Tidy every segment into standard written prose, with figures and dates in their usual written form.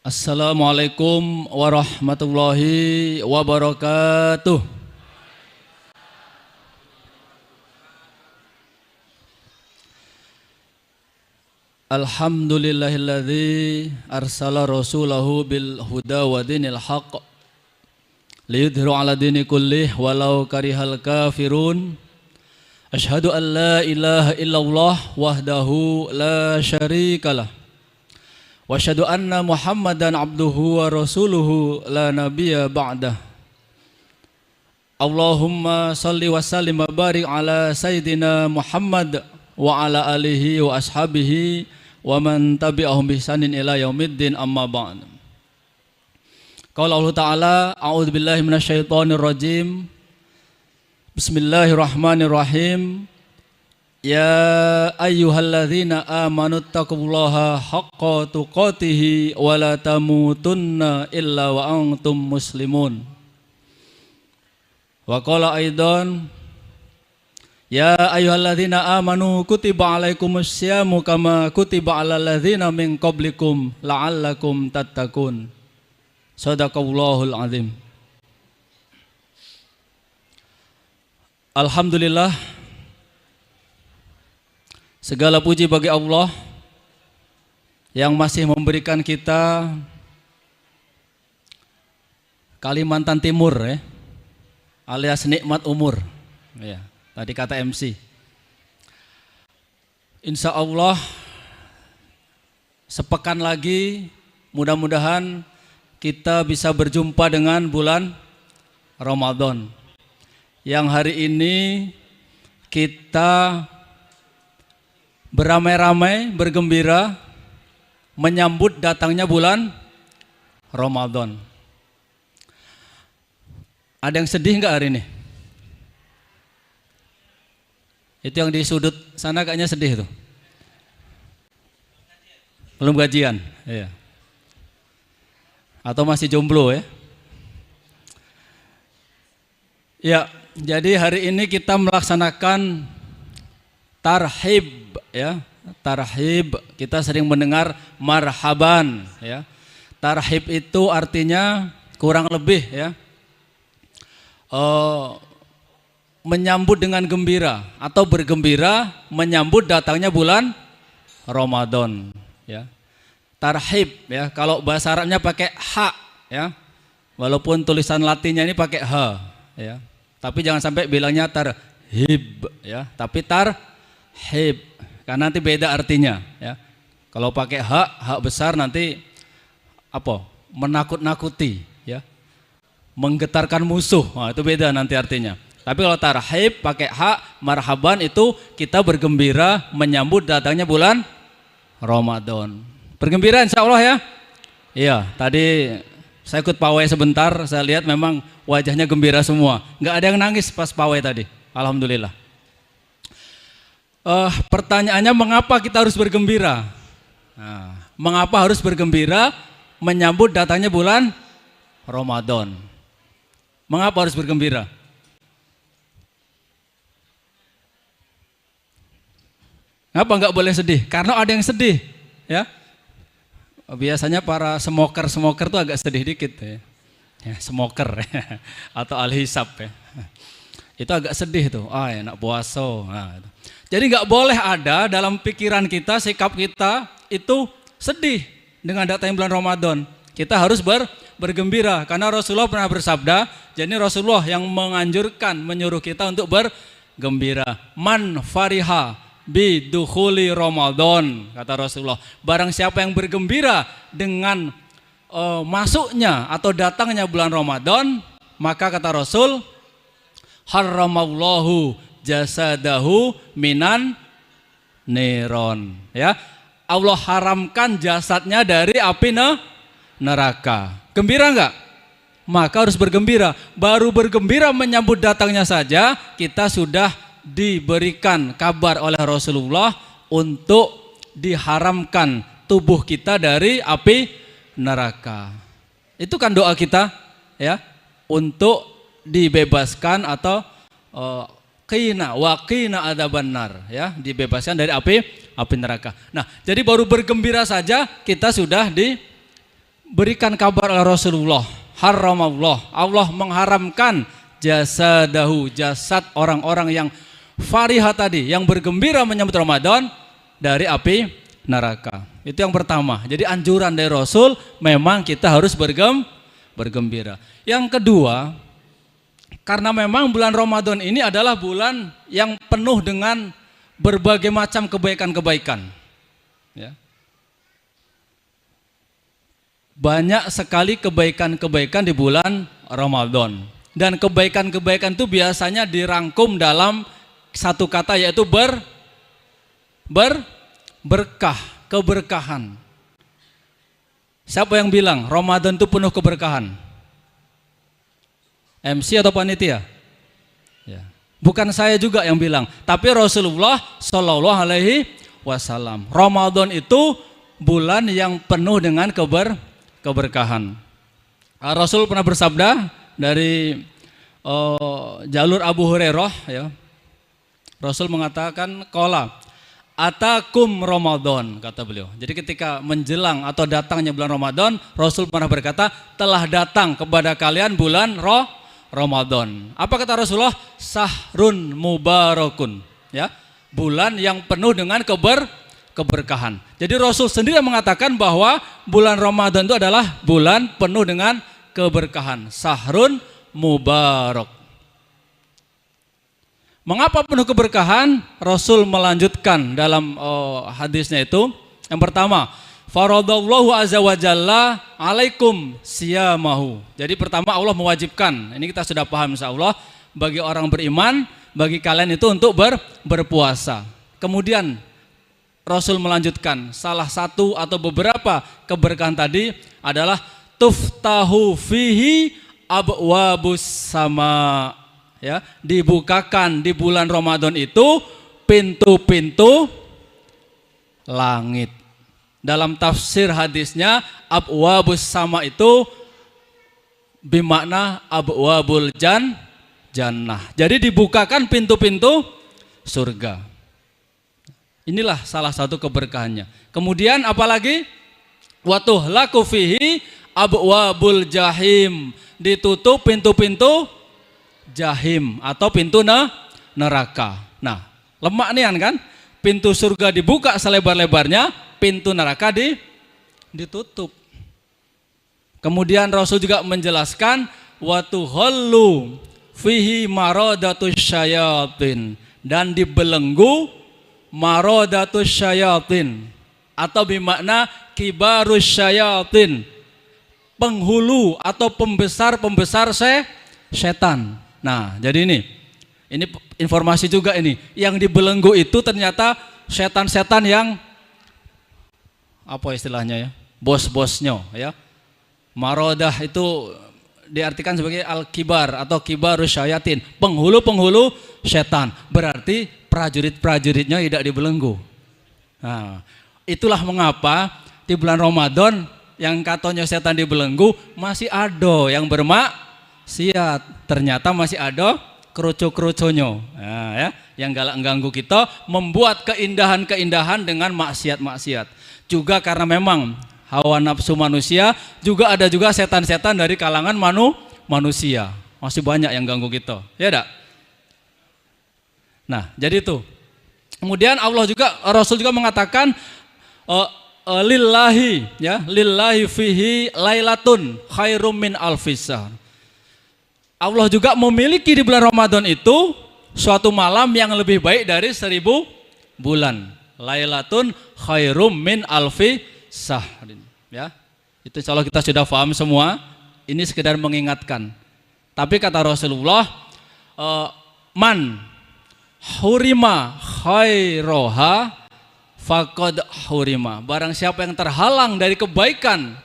Assalamualaikum warahmatullahi wabarakatuh. Alhamdulillahilladzi arsala rasulahu bil huda wa dinil haqq liyudhiru ala dini kullih walau karihal kafirun. Asyhadu an la ilaha illallah wahdahu la syarikalah. Wa asyhadu anna Muhammadan abduhu wa rasuluhu la nabiyya ba'dah. Allahumma salli wa sallim wa barik ala sayyidina Muhammad wa ala alihi wa ashabihi wa man tabi'ahum bi ihsanin ila yaumiddin, amma ba'd. Qala Allah Ta'ala, a'udzu billahi minasyaitonir rajim. Bismillahirrahmanirrahim. Ya ayyuhalladzina amanu taqullaha haqqa tuqatih wa la tamutunna illa wa antum muslimun. Wa qala aidan, ya ayyuhalladzina amanu kutiba alaikumus syamu kama kutiba alal ladzina min qablikum la'allakum tattaqun. Shadaqallahul azim. Alhamdulillah, segala puji bagi Allah yang masih memberikan kita Kalimantan Timur, alias nikmat umur. Ya, tadi kata MC. Insya Allah sepekan lagi mudah-mudahan kita bisa berjumpa dengan bulan Ramadan, yang hari ini kita beramai-ramai, bergembira menyambut datangnya bulan Ramadan. Ada yang sedih nggak hari ini? Itu yang di sudut sana kayaknya sedih tuh. Belum gajian, iya. Atau masih jomblo ya? Ya, jadi hari ini kita melaksanakan tarhib, ya. Tarhib, kita sering mendengar marhaban, ya. Tarhib itu artinya kurang lebih, ya, menyambut dengan gembira atau bergembira menyambut datangnya bulan Ramadan, ya. Tarhib, ya, kalau bahasa Arabnya pakai ha, ya, walaupun tulisan Latinnya ini pakai ha, ya, tapi jangan sampai bilangnya tarhib, ya, tapi tarhib, karena nanti beda artinya, ya. Kalau pakai hak besar nanti apa? Menakut-nakuti, ya, menggetarkan musuh, nah, itu beda nanti artinya. Tapi kalau tarhib pakai hak, marhaban, itu kita bergembira menyambut datangnya bulan Ramadan. Bergembira insya Allah, ya. Iya, tadi saya ikut pawai sebentar, saya lihat memang wajahnya gembira semua, nggak ada yang nangis pas pawai tadi. Alhamdulillah. Pertanyaannya, mengapa kita harus bergembira? Nah, mengapa harus bergembira menyambut datangnya bulan Ramadan? Mengapa harus bergembira? Ngapa nggak boleh sedih? Karena ada yang sedih, ya. Biasanya para smoker tuh agak sedih dikit, ya. Ya, smoker atau alhisab, ya. Itu agak sedih tuh, enak puasa. Nah, jadi nggak boleh ada dalam pikiran kita, sikap kita itu sedih dengan datangnya bulan Ramadan. Kita harus bergembira, karena Rasulullah pernah bersabda, jadi Rasulullah yang menganjurkan, menyuruh kita untuk bergembira. Man fariha bidukhuli Ramadan, kata Rasulullah, barang siapa yang bergembira dengan masuknya atau datangnya bulan Ramadan, maka kata Rasul, haramallahu jasadahu minan niron, ya, Allah haramkan jasadnya dari api neraka. Gembira enggak? Maka harus bergembira. Baru bergembira menyambut datangnya saja kita sudah diberikan kabar oleh Rasulullah untuk diharamkan tubuh kita dari api neraka. Itu kan doa kita, ya, untuk dibebaskan atau qina adzabannar, ya, dibebaskan dari api neraka. Nah, jadi baru bergembira saja kita sudah berikan kabar oleh Rasulullah, haramallah, Allah mengharamkan jasadahu, jasad orang-orang yang farihah tadi, yang bergembira menyambut Ramadan dari api neraka. Itu yang pertama. Jadi anjuran dari Rasul memang kita harus bergembira. Yang kedua, karena memang bulan Ramadan ini adalah bulan yang penuh dengan berbagai macam kebaikan-kebaikan. Ya. Banyak sekali kebaikan-kebaikan di bulan Ramadan. Dan kebaikan-kebaikan itu biasanya dirangkum dalam satu kata, yaitu berkah, keberkahan. Siapa yang bilang Ramadan itu penuh keberkahan? MC atau panitia? Ya. Bukan saya juga yang bilang, tapi Rasulullah Shallallahu Alaihi Wasallam. Ramadan itu bulan yang penuh dengan keberkahan. Rasul pernah bersabda dari jalur Abu Hurairah, ya. Rasul mengatakan, qala atakum Ramadan, kata beliau. Jadi ketika menjelang atau datangnya bulan Ramadan, Rasul pernah berkata, telah datang kepada kalian bulan Ramadan. Apa kata Rasulullah? Sahrun mubarakun, ya, bulan yang penuh dengan keberkahan. Jadi Rasul sendiri mengatakan bahwa bulan Ramadan itu adalah bulan penuh dengan keberkahan. Sahrun mubarak. Mengapa penuh keberkahan? Rasul melanjutkan dalam hadisnya itu. Yang pertama, faradallahu azza wa jalla alaikum siyamahu. Jadi pertama Allah mewajibkan, ini kita sudah paham insyaallah, bagi orang beriman, bagi kalian itu untuk berpuasa. Kemudian Rasul melanjutkan, salah satu atau beberapa keberkahan tadi adalah tuftahu fihi abwabus sama, ya, dibukakan di bulan Ramadan itu pintu-pintu langit. Dalam tafsir hadisnya, abwabus sama itu bimakna abwabul jannah. Jadi dibukakan pintu-pintu surga. Inilah salah satu keberkahannya. Kemudian apalagi? Wa tuhlaku fihi abwabul jahim. Ditutup pintu-pintu jahim atau pintu neraka. Nah, lemak nian kan? Pintu surga dibuka selebar-lebarnya, pintu neraka ditutup. Kemudian Rasul juga menjelaskan wa tuhallu fihi maradatus syayatin, dan dibelenggu maradatus syayatin atau bermakna kibarus syayatin, penghulu atau pembesar-pembesar setan. Nah, jadi ini informasi juga ini, yang dibelenggu itu ternyata setan-setan yang apa istilahnya ya? Bos-bosnya ya. Marodah itu diartikan sebagai al-kibar atau kibarus syayatin, penghulu-penghulu setan. Berarti prajurit-prajuritnya tidak dibelenggu. Nah, itulah mengapa di bulan Ramadan yang katanya setan dibelenggu masih ada yang bermaksiat. Ternyata masih ada kerucu-kerucunya. Nah, ya, yang galak ganggu kita, membuat keindahan-keindahan dengan maksiat-maksiat. Juga karena memang hawa nafsu manusia, juga ada juga setan-setan dari kalangan manusia. Masih banyak yang ganggu kita. Ya enggak? Nah, jadi itu. Kemudian Rasul juga mengatakan lillahi, ya, lillahi fihi lailatun khairum min alfisar. Allah juga memiliki di bulan Ramadan itu suatu malam yang lebih baik dari 1000 bulan. Lailatun khairum min alfi sahrin. Ya, itu insyaallah kita sudah paham semua. Ini sekedar mengingatkan. Tapi kata Rasulullah, man hurima khairoha faqad hurima. Barang siapa yang terhalang dari kebaikan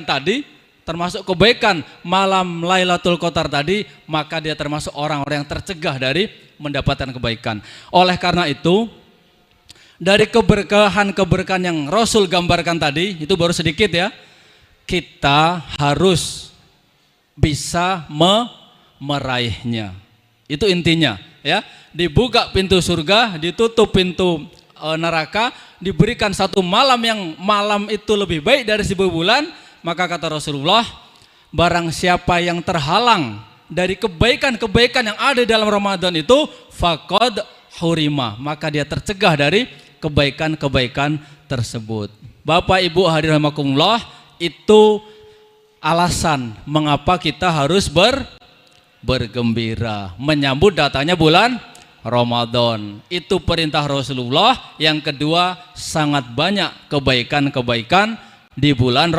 tadi, termasuk kebaikan malam Lailatul Qadar tadi, maka dia termasuk orang-orang yang tercegah dari mendapatkan kebaikan. Oleh karena itu, dari keberkahan-keberkahan yang Rasul gambarkan tadi, itu baru sedikit ya, kita harus bisa meraihnya. Itu intinya ya. Dibuka pintu surga, ditutup pintu neraka, diberikan satu malam yang malam itu lebih baik dari 1000 bulan, maka kata Rasulullah, barang siapa yang terhalang dari kebaikan-kebaikan yang ada dalam Ramadan itu, faqad hurima, maka dia tercegah dari kebaikan-kebaikan tersebut. Bapak Ibu hadirin rahimakumullah, itu alasan mengapa kita harus bergembira menyambut datangnya bulan Ramadan. Itu perintah Rasulullah. Yang kedua, sangat banyak kebaikan-kebaikan di bulan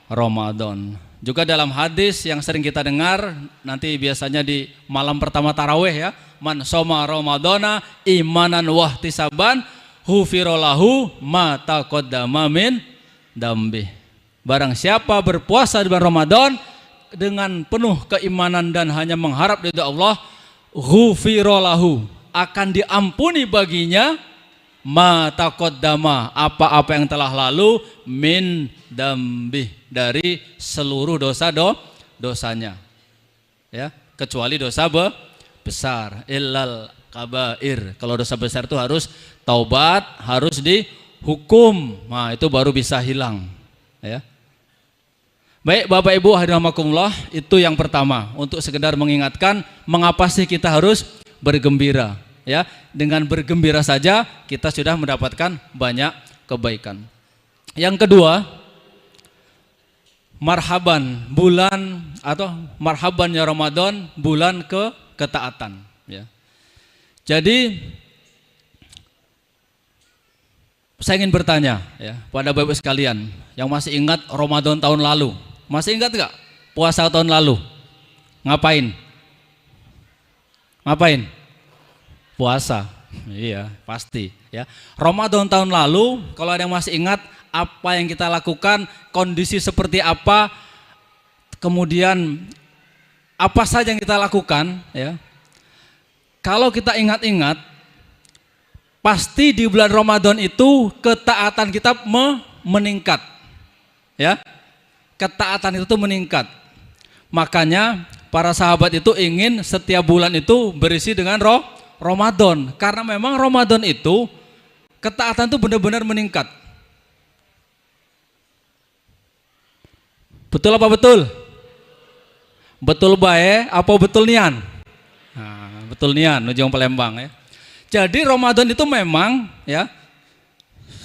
Ramadan. Juga dalam hadis yang sering kita dengar, nanti biasanya di malam pertama tarawih ya, man shoma ramadhana imanan wahtisaban hufirolahu ma taqaddama min dambi. Barang siapa berpuasa di bulan Ramadan dengan penuh keimanan dan hanya mengharap ridha Allah, hufirolahu, akan diampuni baginya ma taqaddama, apa-apa yang telah lalu, min dambi, dari seluruh dosanya ya, kecuali dosa besar, illal kabair. Kalau dosa besar itu harus taubat, harus dihukum, nah itu baru bisa hilang ya. Baik Bapak Ibu hadirin rahimakumullah, itu yang pertama, untuk sekedar mengingatkan mengapa sih kita harus bergembira ya. Dengan bergembira saja kita sudah mendapatkan banyak kebaikan. Yang kedua, marhaban bulan atau marhaban ya Ramadan, bulan ketaatan ya. Jadi saya ingin bertanya ya pada Bapak sekalian yang masih ingat Ramadan tahun lalu. Masih ingat gak puasa tahun lalu? Ngapain? Puasa. Iya, pasti ya. Ramadan tahun lalu, kalau ada yang masih ingat apa yang kita lakukan, kondisi seperti apa, kemudian apa saja yang kita lakukan ya. Kalau kita ingat-ingat, pasti di bulan Ramadan itu ketaatan kita meningkat ya. Ketaatan itu meningkat. Makanya para sahabat itu ingin setiap bulan itu berisi dengan Ramadan, karena memang Ramadan itu ketaatan itu benar-benar meningkat. Betul apa betul? Betul bae apa betul nian? Nah, betul nian, ujung Palembang ya. Jadi Ramadan itu memang ya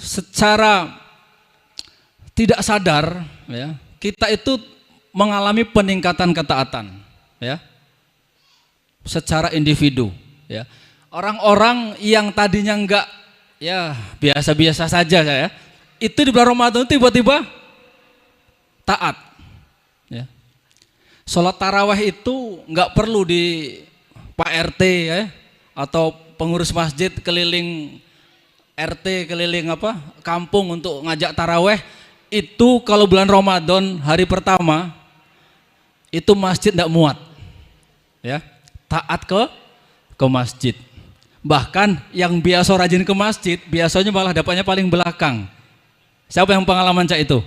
secara tidak sadar ya, kita itu mengalami peningkatan ketaatan ya. Secara individu ya. Orang-orang yang tadinya enggak ya biasa-biasa saja ya, itu di bulan Ramadan tiba-tiba taat ya. Sholat tarawih itu enggak perlu di Pak RT ya, atau pengurus masjid keliling RT, keliling kampung untuk ngajak tarawih. Itu kalau bulan Ramadan hari pertama itu masjid enggak muat ya, taat ke masjid. Bahkan yang biasa rajin ke masjid biasanya malah dapatnya paling belakang. Siapa yang pengalaman cak itu?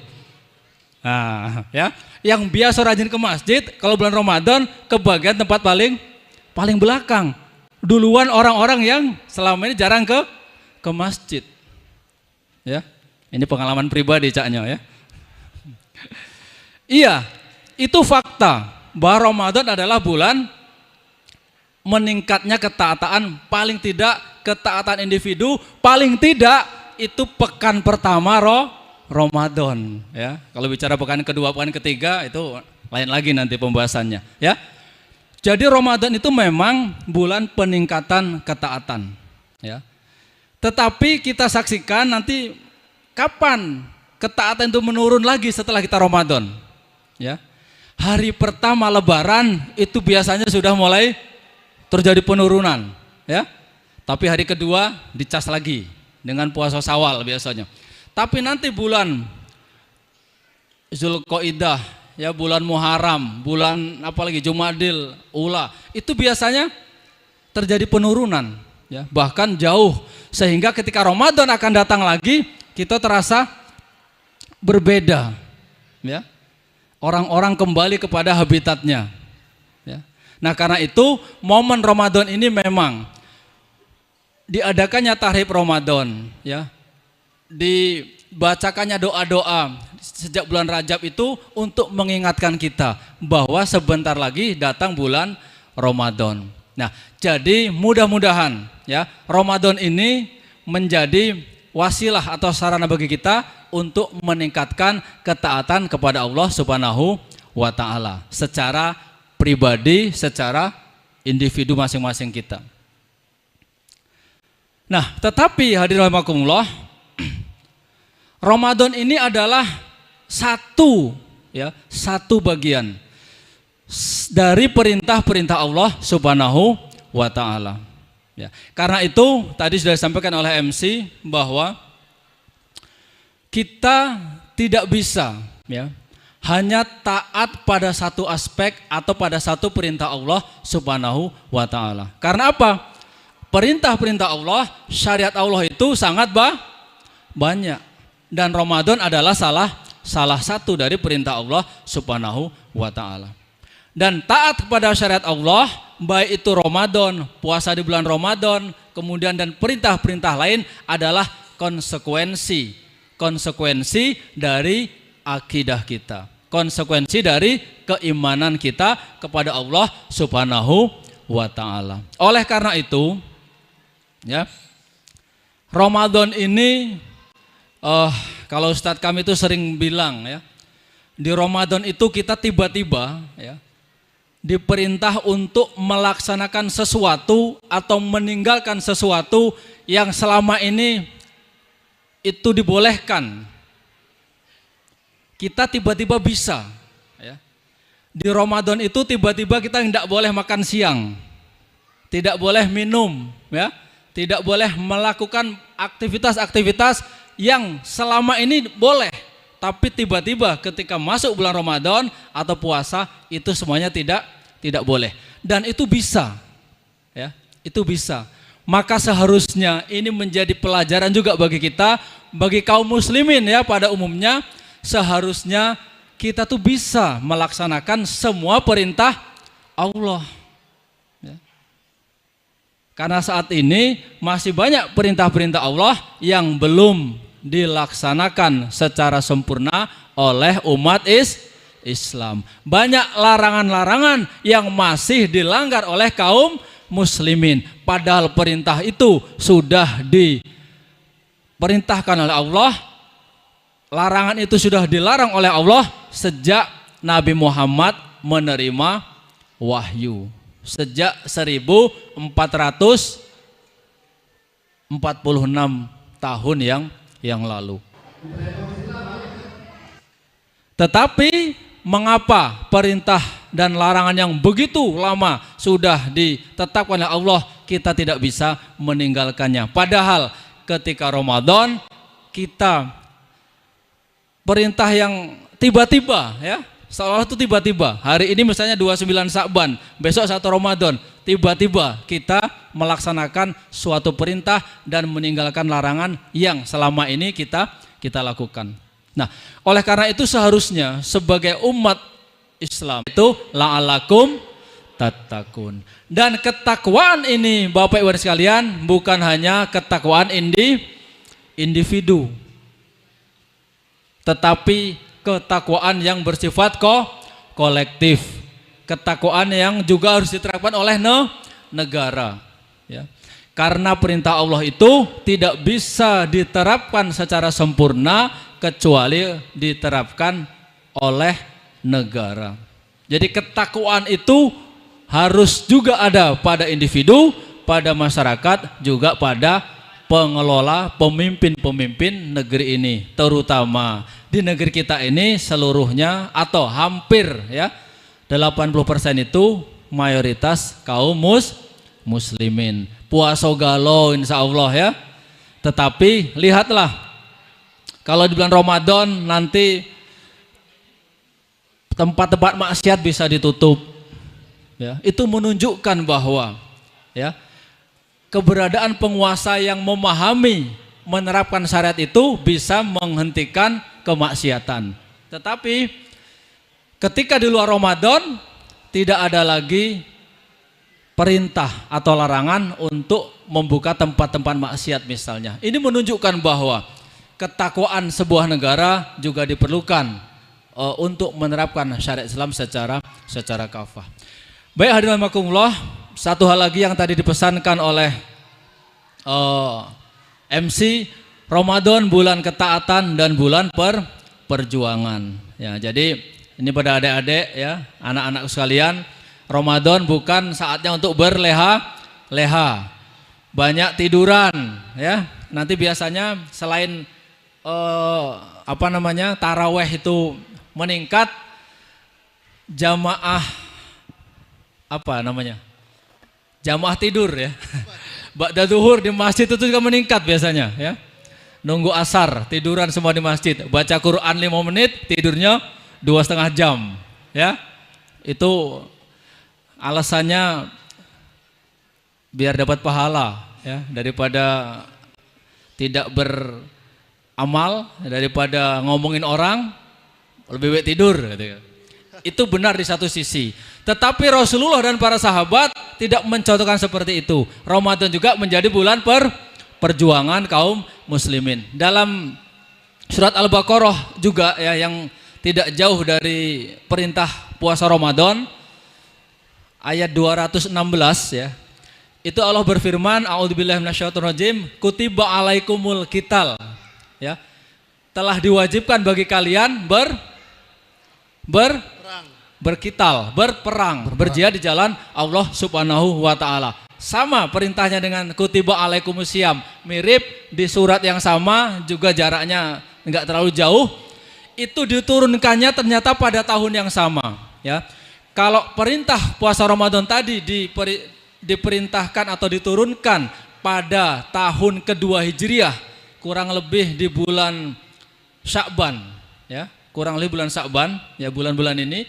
Nah, ya, yang biasa rajin ke masjid kalau bulan Ramadan ke bagian tempat paling belakang. Duluan orang-orang yang selama ini jarang ke masjid. Ya. Ini pengalaman pribadi caknya ya. Iya, itu fakta bahwa Ramadan adalah bulan meningkatnya ketaatan, paling tidak ketaatan individu, paling tidak itu pekan pertama Ramadan ya. Kalau bicara pekan kedua, pekan ketiga itu lain lagi nanti pembahasannya ya. Jadi Ramadan itu memang bulan peningkatan ketaatan ya. Tetapi kita saksikan nanti kapan ketaatan itu menurun lagi setelah kita Ramadan ya. Hari pertama Lebaran itu biasanya sudah mulai terjadi penurunan ya. Tapi hari kedua dicas lagi dengan puasa Syawal biasanya. Tapi nanti bulan Zulqaidah ya, bulan Muharram, bulan apalagi Jumadil Ula, itu biasanya terjadi penurunan ya, bahkan jauh, sehingga ketika Ramadan akan datang lagi kita terasa berbeda ya. Orang-orang kembali kepada habitatnya ya. Nah, karena itu momen Ramadan ini memang diadakannya tahrib Ramadan ya, di dibacakannya doa-doa sejak bulan Rajab itu untuk mengingatkan kita bahwa sebentar lagi datang bulan Ramadan. Nah, jadi mudah-mudahan ya Ramadan ini menjadi wasilah atau sarana bagi kita untuk meningkatkan ketaatan kepada Allah Subhanahu wa taala secara pribadi, secara individu masing-masing kita. Nah, tetapi hadirin rahimakumullah, Ramadan ini adalah satu bagian dari perintah-perintah Allah Subhanahu wa taala. Ya. Karena itu tadi sudah disampaikan oleh MC bahwa kita tidak bisa hanya taat pada satu aspek atau pada satu perintah Allah Subhanahu wa taala. Karena apa? Perintah-perintah Allah, syariat Allah itu sangat banyak. Dan Ramadan adalah salah satu dari perintah Allah Subhanahu wa taala. Dan taat kepada syariat Allah, baik itu Ramadan, puasa di bulan Ramadan, kemudian dan perintah-perintah lain adalah konsekuensi dari akidah kita, konsekuensi dari keimanan kita kepada Allah Subhanahu wa taala. Oleh karena itu, Ramadan ini kalau Ustadz kami itu sering bilang di Ramadan itu kita tiba-tiba diperintah untuk melaksanakan sesuatu atau meninggalkan sesuatu yang selama ini itu dibolehkan. Kita tiba-tiba bisa di Ramadan itu tiba-tiba kita tidak boleh makan siang, tidak boleh minum, tidak boleh melakukan aktivitas-aktivitas yang selama ini boleh, tapi tiba-tiba ketika masuk bulan Ramadan atau puasa itu semuanya tidak boleh. Dan itu bisa, itu bisa. Maka seharusnya ini menjadi pelajaran juga bagi kita, bagi kaum muslimin pada umumnya, seharusnya kita tuh bisa melaksanakan semua perintah Allah. Karena saat ini masih banyak perintah-perintah Allah yang belum dilaksanakan secara sempurna oleh umat Islam. Banyak larangan-larangan yang masih dilanggar oleh kaum muslimin. Padahal perintah itu sudah diperintahkan oleh Allah. Larangan itu sudah dilarang oleh Allah sejak Nabi Muhammad menerima wahyu. Sejak 1446 tahun yang lalu. Tetapi mengapa perintah dan larangan yang begitu lama sudah ditetapkan oleh Allah kita tidak bisa meninggalkannya? Padahal ketika Ramadan kita perintah yang tiba-tiba seolah itu tiba-tiba. Hari ini misalnya 29 Sya'ban, besok 1 Ramadan, tiba-tiba kita melaksanakan suatu perintah dan meninggalkan larangan yang selama ini kita lakukan. Nah, oleh karena itu seharusnya sebagai umat Islam itu la'alakum tattaqun. Dan ketakwaan ini Bapak Ibu sekalian bukan hanya ketakwaan individu, tetapi ketakwaan yang bersifat kolektif, ketakwaan yang juga harus diterapkan oleh negara. Karena perintah Allah itu tidak bisa diterapkan secara sempurna kecuali diterapkan oleh negara. Jadi ketakwaan itu harus juga ada pada individu, pada masyarakat, juga pada pengelola, pemimpin-pemimpin negeri ini, terutama di negeri kita ini seluruhnya atau hampir 80% itu mayoritas kaum muslimin. Puasa galau insya Allah Tetapi lihatlah kalau di bulan Ramadan nanti tempat-tempat maksiat bisa ditutup. Itu menunjukkan bahwa keberadaan penguasa yang memahami menerapkan syariat itu bisa menghentikan kemaksiatan. Tetapi ketika di luar Ramadan tidak ada lagi perintah atau larangan untuk membuka tempat-tempat maksiat misalnya. Ini menunjukkan bahwa ketakwaan sebuah negara juga diperlukan untuk menerapkan syariat Islam secara kafah. Baik hadirin rahimakumullah, satu hal lagi yang tadi dipesankan oleh MC, Ramadan bulan ketaatan dan bulan perjuangan. Ya, jadi ini pada adik-adik ya, anak-anak sekalian, Ramadan bukan saatnya untuk berleha-leha, banyak tiduran ya. Nanti biasanya selain taraweh itu meningkat, jamaah jamaah tidur ya. Ba'da zuhur di masjid itu juga meningkat biasanya ya. Nunggu asar, tiduran semua di masjid. Baca Quran 5 menit, tidurnya 2,5 jam ya. Itu alasannya biar dapat pahala ya, daripada tidak beramal, daripada ngomongin orang, lebih baik tidur gitu. Itu benar di satu sisi. Tetapi Rasulullah dan para sahabat tidak mencontohkan seperti itu. Ramadan juga menjadi bulan perjuangan kaum muslimin. Dalam surat Al-Baqarah juga ya, yang tidak jauh dari perintah puasa Ramadan, ayat 216 ya. Itu Allah berfirman, a'udzubillahi minasyaitonirrajim, kutiba alaikumul qital. Ya. Telah diwajibkan bagi kalian berkital, berperang, berjihad di jalan Allah Subhanahu wa taala. Sama perintahnya dengan kutiba alaikumusiyam, mirip di surat yang sama, juga jaraknya enggak terlalu jauh. Itu diturunkannya ternyata pada tahun yang sama, ya. Kalau perintah puasa Ramadan tadi diperintahkan atau diturunkan pada tahun kedua Hijriah, kurang lebih di bulan Sya'ban, ya. Kurang lebih bulan Sya'ban, ya, bulan-bulan ini.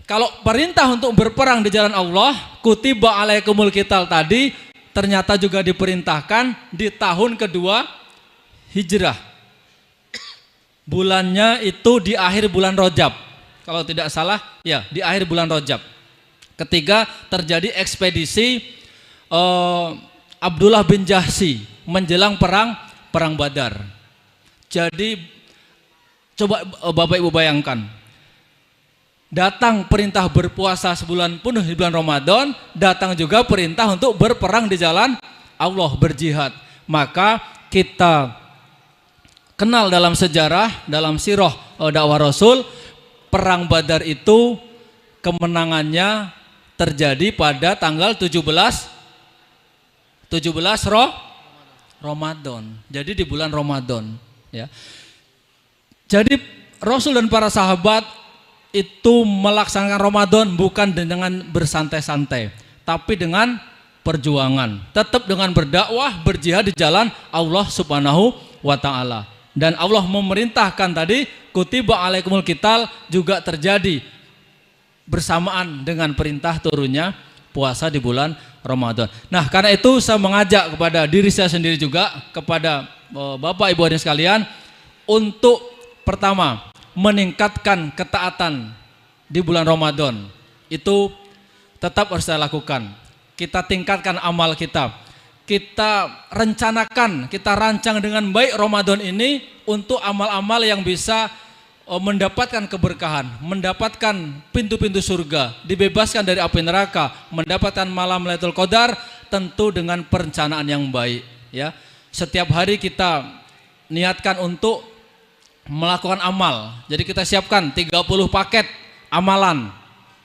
Kalau perintah untuk berperang di jalan Allah, kutiba alaikumul qital tadi ternyata juga diperintahkan di tahun kedua Hijrah. Bulannya itu di akhir bulan Rajab. Kalau tidak salah, ya, di akhir bulan Rajab. Ketika terjadi ekspedisi Abdullah bin Jahsy menjelang perang Badar. Jadi coba Bapak Ibu bayangkan, datang perintah berpuasa sebulan penuh di bulan Ramadan, datang juga perintah untuk berperang di jalan Allah, berjihad. Maka kita kenal dalam sejarah, dalam sirah dakwah Rasul, perang Badar itu kemenangannya terjadi pada tanggal 17 Ramadan. Jadi di bulan Ramadan, ya. Jadi Rasul dan para sahabat itu melaksanakan Ramadan bukan dengan bersantai-santai, tapi dengan perjuangan, tetap dengan berdakwah, berjihad di jalan Allah Subhanahu wa taala. Dan Allah memerintahkan tadi kutiba alaikumul qital juga terjadi bersamaan dengan perintah turunnya puasa di bulan Ramadan. Nah, karena itu saya mengajak kepada diri saya sendiri juga, kepada Bapak Ibu hadirin sekalian, untuk pertama meningkatkan ketaatan di bulan Ramadan. Itu tetap harus saya lakukan. Kita tingkatkan amal kita. Kita rencanakan, kita rancang dengan baik Ramadan ini untuk amal-amal yang bisa mendapatkan keberkahan, mendapatkan pintu-pintu surga, dibebaskan dari api neraka, mendapatkan malam Lailatul Qadar, tentu dengan perencanaan yang baik, ya. Setiap hari kita niatkan untuk melakukan amal. Jadi kita siapkan 30 paket amalan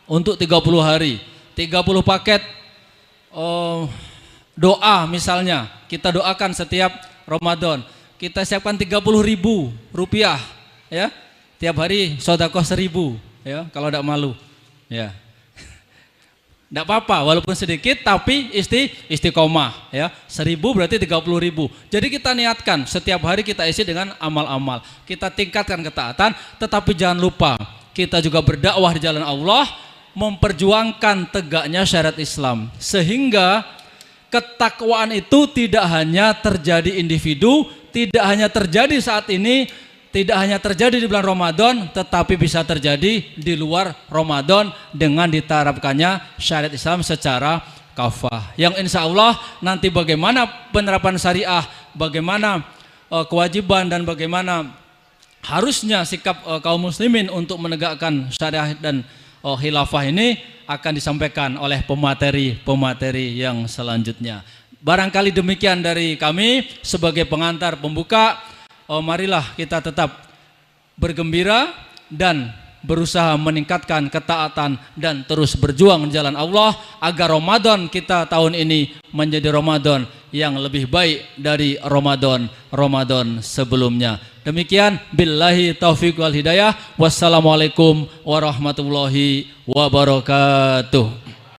untuk 30 hari. 30 paket doa misalnya, kita doakan setiap Ramadan. Kita siapkan 30.000 rupiah, ya. Tiap hari sedekah 1.000, ya, kalau tidak malu, ya. Tidak apa-apa, walaupun sedikit tapi istiqomah, ya. 1.000 berarti 30.000. Jadi kita niatkan setiap hari kita isi dengan amal-amal. Kita tingkatkan ketaatan, tetapi jangan lupa kita juga berdakwah di jalan Allah, memperjuangkan tegaknya syariat Islam, sehingga ketakwaan itu tidak hanya terjadi individu, tidak hanya terjadi saat ini, tidak hanya terjadi di bulan Ramadan, tetapi bisa terjadi di luar Ramadan dengan diterapkannya syariat Islam secara kafah. Yang insya Allah nanti bagaimana penerapan syariah, bagaimana kewajiban dan bagaimana harusnya sikap kaum muslimin untuk menegakkan syariah dan khilafah ini akan disampaikan oleh pemateri yang selanjutnya. Barangkali demikian dari kami sebagai pengantar pembuka. Marilah kita tetap bergembira dan berusaha meningkatkan ketaatan dan terus berjuang di jalan Allah agar Ramadan kita tahun ini menjadi Ramadan yang lebih baik dari Ramadan sebelumnya. Demikian, billahi taufiq wal hidayah. Wassalamualaikum warahmatullahi wabarakatuh.